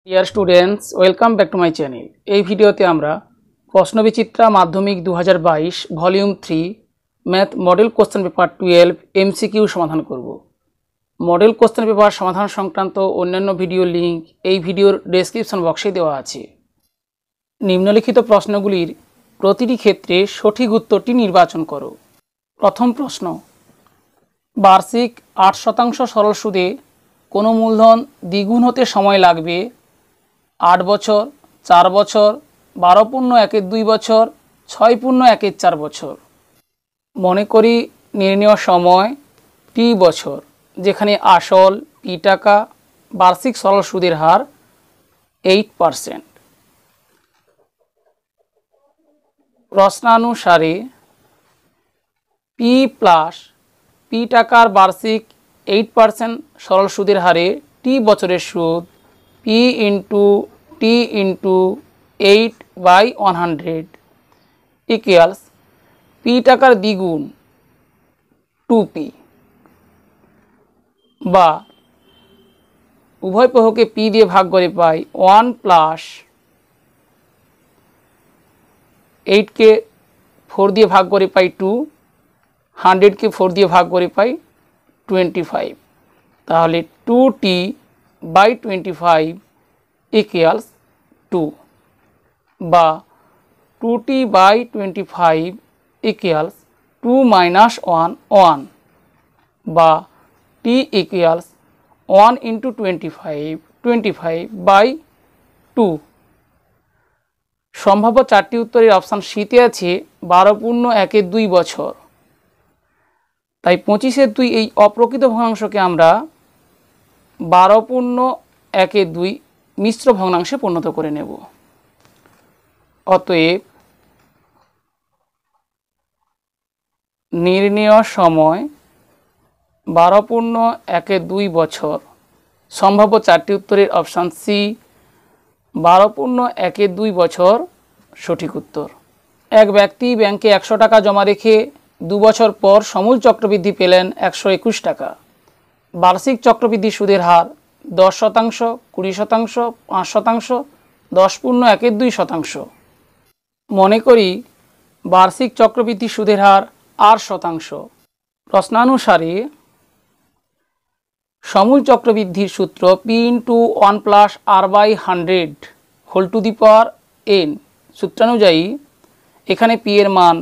Dear students, welcome back to my channel. এই ভিডিওতে আমরা প্রশ্নবিচিত্রা মাধ্যমিক 2022 volume 3 math model question paper 12 MCQ সমাধান করব। মডেল কোশ্চেন পেপার সমাধান সংক্রান্ত অন্যান্য ভিডিও লিঙ্ক এই ভিডিওর ডেসক্রিপশন বক্সে দেওয়া আছে। নিম্নলিখিত প্রশ্নগুলির প্রতিটি ক্ষেত্রে সঠিক উত্তরটি নির্বাচন করো। প্রথম প্রশ্ন, বার্ষিক 8% সরল সুদে কোনো মূলধন দ্বিগুণ হতে সময় লাগবে 8 বছর, 4 বছর, 12+1 বছর, 6+1 বছর। মনে করি নির্ণেয় সময় টি বছর, যেখানে আসল পি টাকা, বার্ষিক সরল সুদের হার 8%। প্রশ্নানুসারে পি প্লাস পি টাকার বার্ষিক 8% সরল সুদের হারে টি বছরের সুদ P into T into 8/100 equals P টাকার দ্বিগুণ 2p, বা উভয় পক্ষকে পি দিয়ে ভাগ করে পাই 1 প্লাস 8কে 4 দিয়ে ভাগ করে পাই 2, 100কে 4 দিয়ে ভাগ করে পাই 25। তাহলে 2t/25 ইকুয়ালস 2, বা 2t/25 ইকুয়ালস 2 - 1 1, বা t ইকুয়ালস 1 × 25 25/2। সম্ভাব্য চারটি উত্তরের অপশান সিতে আছে 12+1 বছর। তাই 25/2 এই অপ্রকৃত ভগ্নাংশকে আমরা 12+1 মিশ্র ভগ্নাংশে পরিণত করে নেব। অতএব নির্ণেয় সময় 12+1 বছর। সম্ভাব্য চারটি উত্তরের অপশান সি 12+1 বছর সঠিক উত্তর। এক ব্যক্তি ব্যাংকে 100 টাকা জমা রেখে 2 বছর পর সমূল চক্রবৃদ্ধি পেলেন 121 টাকা। বার্ষিক চক্রবৃদ্ধি সুদের হার 10%, 20%, 5%, 10+1 মনে করি বার্ষিক চক্রবৃদ্ধি সুদের হার 8%। প্রশ্নানুসারে সমূল চক্রবৃদ্ধির সূত্র P into 1 + r/100 whole to the power n। সূত্রানুযায়ী এখানে পি এর মান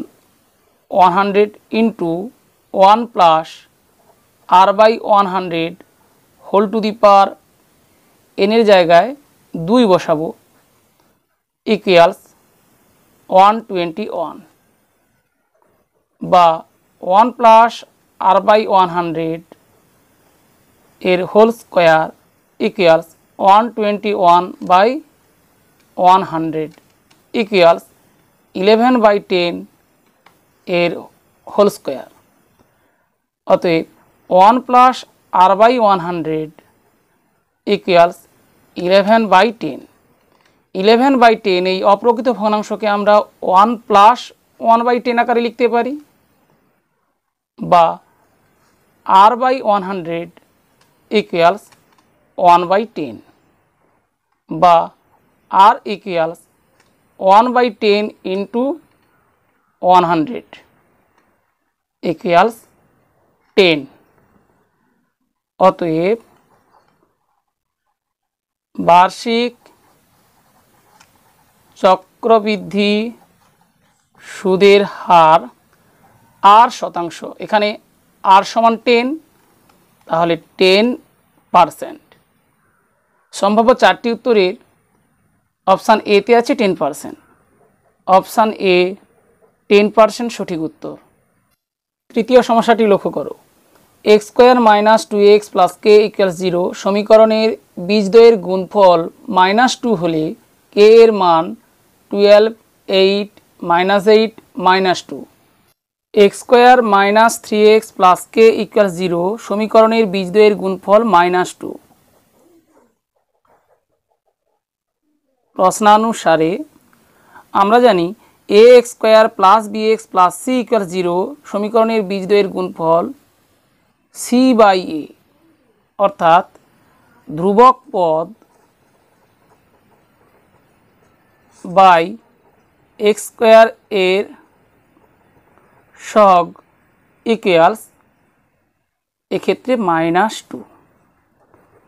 100 into 1 + r/100 whole to the power n এর জায়গায় 2 বসাবো, ইকুয়ালস 121, বা 1 + r/100 এর হোল স্কোয়ার ইকুয়ালস 121/100 ইকুয়ালস 11/10 এর হোল স্কোয়ার। অতএব 1 + r/100 ইকুয়ালস 11/10। 11/10 এই অপ্রকৃত ভগ্নাংশকে আমরা 1 + 1/10 আকারে লিখতে পারি, বা r/100 ইকুয়ালস 1/10, বা r ইকুয়ালস 1/10 ইন্টু 100 ইকুয়ালস 10। অতএব বার্ষিক চক্রবৃদ্ধি সুদের হার r%, এখানে r = 10, তাহলে 10%। সম্ভাব্য চারটি উত্তরের অপশান এতে আছে 10%। অপশান এ 10% সঠিক উত্তর। তৃতীয় সমস্যাটি লক্ষ্য করো। x² - 2x + k = 0 সমীকরণের বীজদ্বয়ের গুণফল -2 হলে k এর মান 12, 8, -8, -2। x² - 3x + k = 0 সমীকরণের বীজদ্বয়ের গুণফল -2। প্রশ্নানুসারে আমরা জানি ax² + bx + c = 0 সমীকরণের বীজদ্বয়ের গুণফল c/a, অর্থাৎ ধ্রুবক পদ বাই এক্স স্কোয়ার এর সহগ ইকুয়ালস এক্ষেত্রে -2,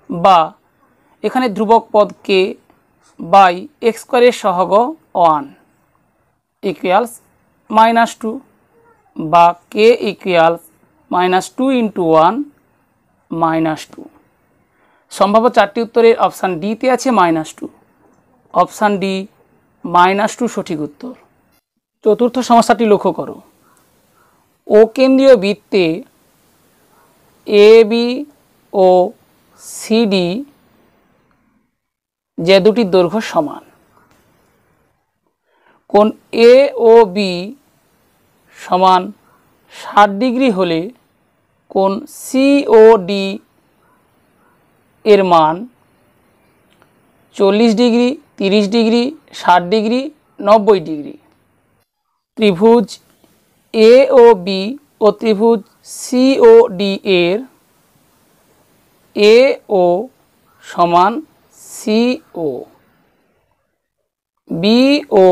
বা এখানে ধ্রুবক পদ কে বাই এক্স স্কোয়ারের সহগ 1 ইকুয়ালস -2, বা কে ইকুয়ালস -2 × 1 -2। সম্ভাব্য চারটি উত্তরের অপশান ডিতে আছে -2, অপশান ডি -2 সঠিক উত্তর। চতুর্থ সমস্যাটি লক্ষ্য করো। ও কেন্দ্রীয় বৃত্তে এ বি ও সিডি যে দুটি দৈর্ঘ্য সমান, কোণ এ ও বি সমান 60 ডিগ্রি হলে কোণ সি ও ডি এর মান 40 ডিগ্রি, 30 ডিগ্রি, 60 ডিগ্রি, 90 ডিগ্রি। ত্রিভুজ এ ও বি ও ত্রিভুজ সি ও ডি এর এ ও সমান সি ও, বি ও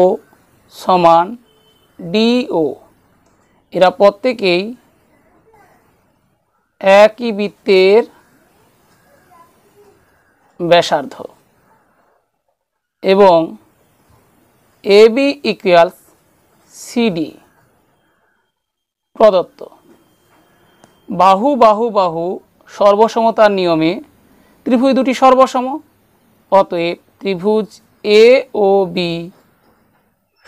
সমান ডি ও, এরা প্রত্যেকেই একই বৃত্তের ব্যাসার্ধ এবং এ বি ইকুয়ালস সিডি প্রদত্ত। বাহু বাহু বাহু সর্বসমতার নিয়মে ত্রিভুজ দুটি সর্বসম, অতএব ত্রিভুজ এ ও বি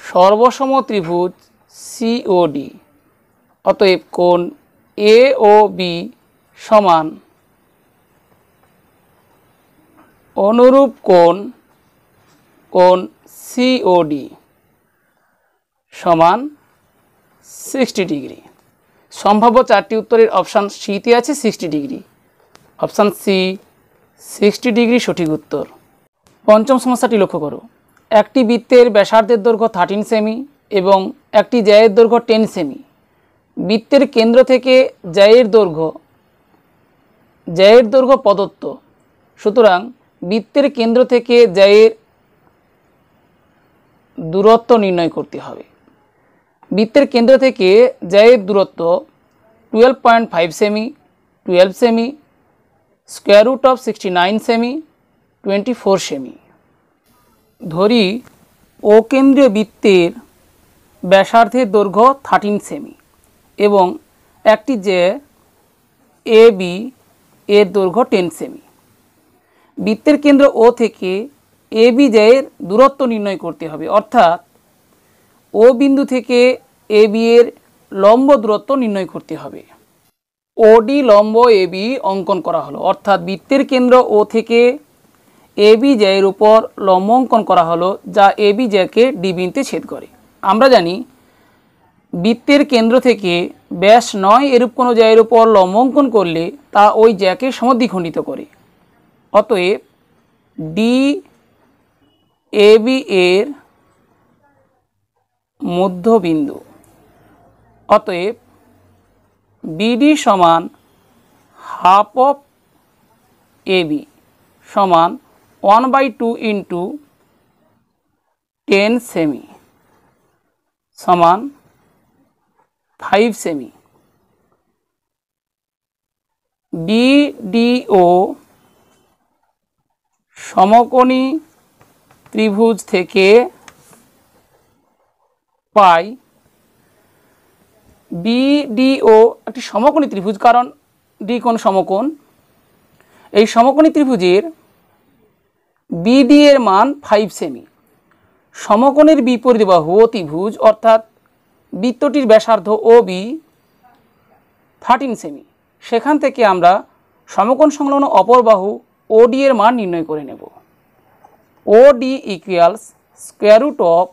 সর্বসম ত্রিভুজ সি ও ডি। অতএব কোণ এ ও বি সমান অনুরূপ কোণ সি ও ডি সমান 60 ডিগ্রি। সম্ভাব্য চারটি উত্তরের অপশান সিতে আছে 60 ডিগ্রি, অপশান সি 60 ডিগ্রি সঠিক উত্তর। পঞ্চম সমস্যাটি লক্ষ্য করো। একটি বৃত্তের ব্যাসার্ধের দৈর্ঘ্য 13 সেমি এবং একটি জ্যায়ের দৈর্ঘ্য 10 সেমি। বৃত্তের কেন্দ্র থেকে জ্যায়ের দৈর্ঘ্য প্রদত্ত, সুতরাং বৃত্তের কেন্দ্র থেকে জ্যায়ের দূরত্ব নির্ণয় করতে হবে। বৃত্তের কেন্দ্র থেকে জ্যায়ের দূরত্ব 12.5 সেমি, 12 সেমি, √69 সেমি, 24 সেমি। ধরি ও কেন্দ্রীয় বৃত্তের ব্যাসার্ধের দৈর্ঘ্য 13 সেমি এবং একটি জ্যা এ বি এর দৈর্ঘ্য 10 সেমি। বৃত্তের কেন্দ্র ও থেকে এ বি জ্যায়ের দূরত্ব নির্ণয় করতে হবে, অর্থাৎ ও বিন্দু থেকে এ বি এর লম্ব দূরত্ব নির্ণয় করতে হবে। ওডি লম্ব এ বি অঙ্কন করা হলো, অর্থাৎ বৃত্তের কেন্দ্র ও থেকে এ বি জ্যায়ের উপর লম্ব অঙ্কন করা হলো, যা এ বি জ্যাকে ডি বিন্দুতে ছেদ করে। আমরা জানি বৃত্তের কেন্দ্র থেকে ব্যাস 9 এরূপ কোনো জ্যায়ের উপর লম্ব অঙ্কন করলে তা ওই জ্যাকে সমদ্বিখণ্ডিত করে। অতএব ডি এ বি এর মধ্যবিন্দু, অতএব বিডি সমান হাফ অফ এ বি সমান 1/2 × 10 সেমি সমান 5 সেমি। ডিডিও সমকোণী ত্রিভুজ থেকে পাই। বিডিও একটি সমকোণী ত্রিভুজ, কারণ ডি কোণ সমকোণ। এই সমকোণী ত্রিভুজের বিডি এর মান 5 সেমি। সমকোণের বিপরীত বাহু অতিভুজ, অর্থাৎ বৃত্তটির ব্যাসার্ধ ও বি 13 সেমি। সেখান থেকে আমরা সমকোণ সংলগ্ন অপর বাহু ওডি এর মান নির্ণয় করে নেব। OD equals √ of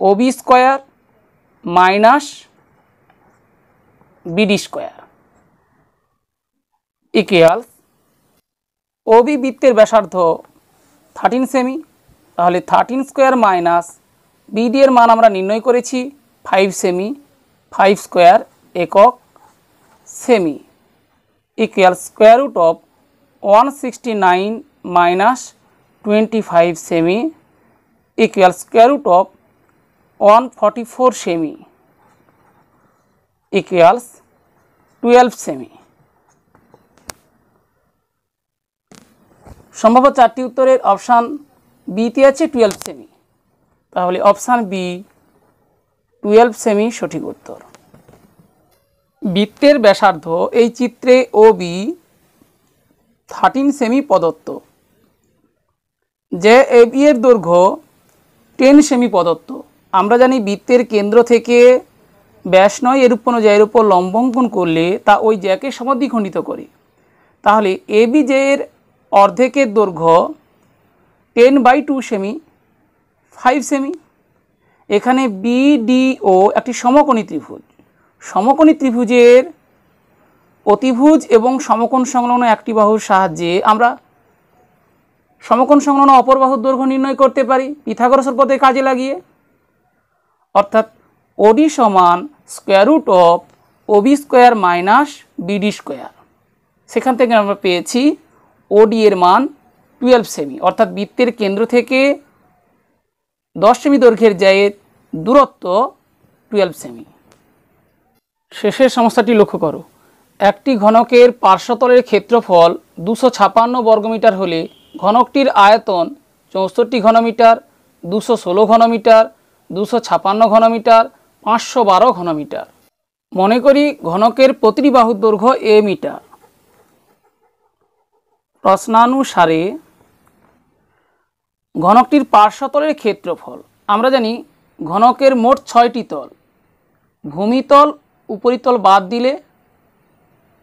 OB square minus BD square equals OB বৃত্তের ব্যাসার্ধ 13 সেমি, তাহলে 13 স্কোয়ার মাইনাস বিডি এর মান আমরা নির্ণয় করেছি 5 সেমি, 5 স্কোয়ার একক semi equal √ of 169 minus 25 semi equals square root of 144 semi equals 12 semi. সম্ভাব্য চারটি উত্তরের অপশান বিতে আছে 12 সেমি, তাহলে অপশান বি 12 সেমি সঠিক উত্তর। বৃত্তের ব্যাসার্ধ এই চিত্রে ও বি 13 সেমি প্রদত্ত, যে এ বি এর দৈর্ঘ্য 10 সেমি প্রদত্ত। আমরা জানি বৃত্তের কেন্দ্র থেকে ব্যাস নয় এর অনুযায়ী এর উপর লম্ব অঙ্কন করলে তা ওই জ্যাকে সমদ্বিখণ্ডিত করে। তাহলে এ বি জে এর অর্ধেকের দৈর্ঘ্য 10/2 সেমি 5 সেমি। এখানে বিডিও একটি সমকোণী ত্রিভুজ। সমকোণী ত্রিভুজের অতিভুজ এবং সমকোণ সংলগ্ন একটি বাহুর সাহায্যে আমরা সমকোণ সংলগ্ন অপর বাহুর দৈর্ঘ্য নির্ণয় করতে পারি পিথাগোরাসের পদ্ধতি কাজে লাগিয়ে। অর্থাৎ ওডি সমান square root of OB square minus BD square. সেখান থেকে আমরা পেয়েছি ওডি এর মান 12 সেমি, অর্থাৎ বৃত্তের কেন্দ্র থেকে 10 সেমি দৈর্ঘ্যের জায়ের দূরত্ব 12 সেমি। শেষের সমস্যাটি লক্ষ্য করো। একটি ঘনকের পার্শ্বতলের ক্ষেত্রফল 256 বর্গমিটার হলে ঘনকটির আয়তন 64 ঘনমিটার, 216 ঘনমিটার, 256 ঘনমিটার, 512 ঘনমিটার। মনে করি ঘনকের প্রতিটি বাহুর দৈর্ঘ্য এ মিটার। প্রশ্নানুসারে ঘনকটির পার্শ্বতলের ক্ষেত্রফল। আমরা জানি ঘনকের মোট 6টি তল, ভূমিতল উপরিতল বাদ দিলে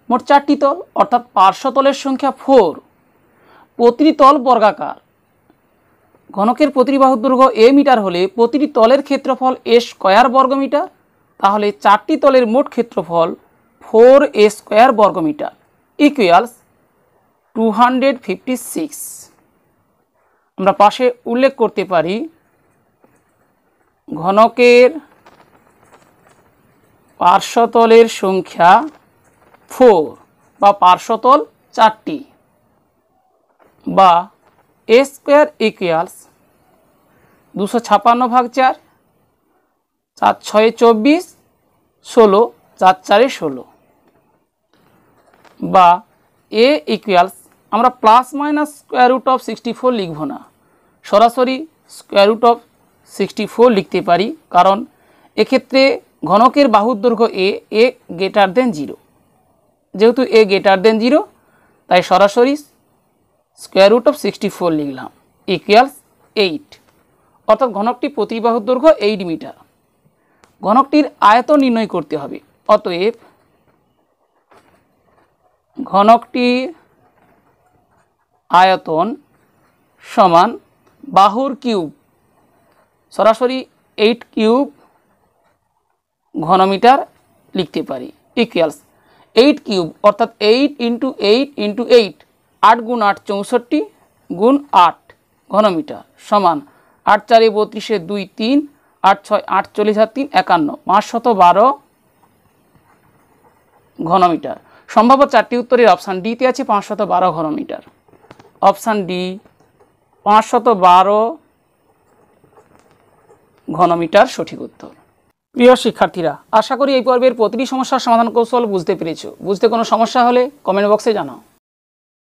মোট 4টি তল, অর্থাৎ পার্শ্বতলের সংখ্যা 4। প্রতিটি তল বর্গাকার। ঘনকের প্রতিটি বাহুর দৈর্ঘ্য এ মিটার হলে প্রতিটি তলের ক্ষেত্রফল এ স্কোয়ার বর্গমিটার। তাহলে 4টি তলের মোট ক্ষেত্রফল 4a স্কোয়ার বর্গমিটার ইকুয়ালস 256। আমরা পাশে উল্লেখ করতে পারি ঘনকের পার্শ্বতলের সংখ্যা 4 বা পার্শ্বতল 4টি, বা এ স্কোয়ার ইকুয়ালস 256 ভাগ 4, 4 6 24, 16, 4 4 16, বা এ ইকুয়ালস আমরা plus minus square root of 64 লিখব না, সরাসরি স্কোয়ার রুট অফ 64 লিখতে পারি, কারণ এক্ষেত্রে ঘনকের বাহুর দৈর্ঘ্য এ গ্রেটার দেন 0। যেহেতু এ গ্রেটার দেন 0 তাই সরাসরি স্কোয়ার রুট অফ 64 লিখলাম ইকুয়ালস 8। অর্থাৎ ঘনকটি প্রতি বাহুর দৈর্ঘ্য 8 মিটার। ঘনকটির আয়তন নির্ণয় করতে হবে। অতএব ঘনকটির আয়তন সমান বাহুর কিউব, সরাসরি 8 কিউব ঘনমিটার লিখতে পারি ইকুয়ালস 8 কিউব, অর্থাৎ 8 × 8 × 8, 8 × 8 64 গুণ 8 ঘনমিটার সমান 8 4 32 2 3, 8 6 48 আর 3 51, 512 ঘনমিটার। সম্ভাব্য চারটি উত্তরের অপশান ডিতে আছে 512 ঘনমিটার। অপশান ডি 512 ঘনমিটার সঠিক উত্তর। প্রিয় শিক্ষার্থীরা, আশা করি এই পর্বের প্রতিটি সমস্যার সমাধান কৌশল বুঝতে পেরেছো। বুঝতে কোনো সমস্যা হলে কমেন্ট বক্সে জানাও।